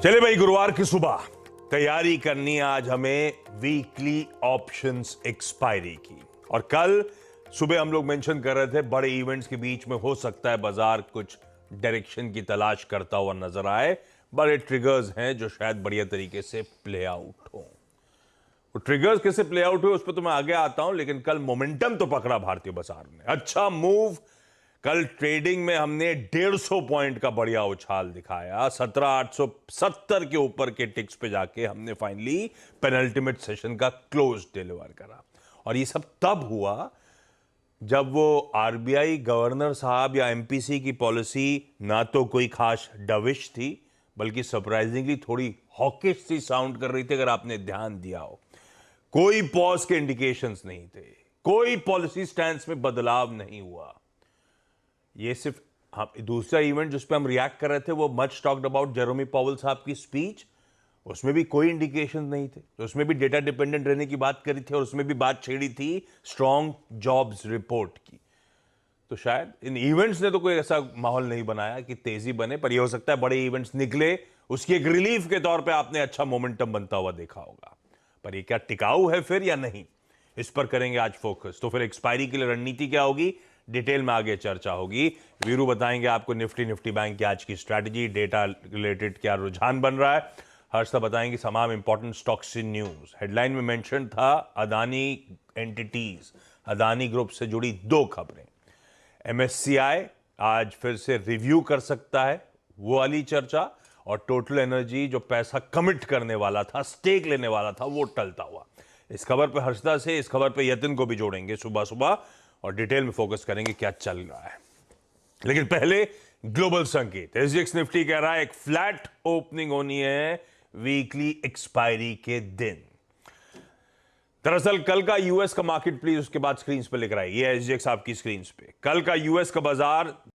चले भाई, गुरुवार की सुबह तैयारी करनी है आज हमें वीकली ऑप्शंस एक्सपायरी की। और कल सुबह हम लोग मेंशन कर रहे थे बड़े इवेंट्स के बीच में हो सकता है बाजार कुछ डायरेक्शन की तलाश करता हुआ नजर आए। बड़े ट्रिगर्स हैं जो शायद बढ़िया तरीके से प्ले आउट हो। वो ट्रिगर्स कैसे प्ले आउट हुए उस पर तो मैं आगे आता हूं, लेकिन कल मोमेंटम तो पकड़ा भारतीय बाजार ने। अच्छा मूव। कल ट्रेडिंग में हमने 150 पॉइंट का बढ़िया उछाल दिखाया। 17,870 के ऊपर के टिक्स पे जाके हमने फाइनली पेनल्टीमेट सेशन का क्लोज डिलीवर करा। और ये सब तब हुआ जब वो आरबीआई गवर्नर साहब या एमपीसी की पॉलिसी ना तो कोई खास डविश थी, बल्कि सरप्राइजिंगली थोड़ी हॉकिश सी साउंड कर रही थी। अगर आपने ध्यान दिया हो, कोई पॉज के इंडिकेशंस नहीं थे, कोई पॉलिसी स्टैंस में बदलाव नहीं हुआ। ये सिर्फ हम दूसरा इवेंट जिस पे हम रिएक्ट कर रहे थे वो मच टॉक्ड अबाउट जेरोमी पावेल साहब की स्पीच, उसमें भी कोई इंडिकेशन नहीं थे। तो उसमें भी डेटा डिपेंडेंट रहने की बात करी थी और उसमें भी बात छेड़ी थी स्ट्रॉन्ग जॉब्स रिपोर्ट की। तो शायद इन इवेंट्स ने तो कोई ऐसा माहौल नहीं बनाया कि तेजी बने, पर यह हो सकता है बड़े इवेंट्स निकले, उसकी एक रिलीफ के तौर पे आपने अच्छा मोमेंटम बनता हुआ देखा होगा। पर ये क्या टिकाऊ है फिर या नहीं, इस पर करेंगे आज फोकस। तो फिर एक्सपायरी के लिए रणनीति क्या होगी, डिटेल में आगे चर्चा होगी। वीरू बताएंगे आपको निफ्टी बैंक की आज की स्ट्रैटेजी, डेटा रिलेटेड क्या रुझान बन रहा है। हर्षा बताएंगे तमाम important stocks in news. Headline में मेंशन था अदानी एंटिटीज, अदानी ग्रुप से जुड़ी दो खबरें। एमएससीआई आज फिर से रिव्यू कर सकता है, वो वाली चर्चा। और टोटल एनर्जी जो पैसा कमिट करने वाला था, स्टेक लेने वाला था, वो टलता हुआ। इस खबर पे हर्षदा से, इस खबर पे यतिन को भी जोड़ेंगे सुबह सुबह और डिटेल में फोकस करेंगे क्या चल रहा है। लेकिन पहले ग्लोबल संकेत। एसजीएक्स निफ्टी कह रहा है एक फ्लैट ओपनिंग होनी है वीकली एक्सपायरी के दिन। दरअसल कल का यूएस का मार्केट प्लीज उसके बाद स्क्रीन पे लिख रहा है, ये एसजीएक्स आपकी स्क्रीन पे। कल का यूएस का बाजार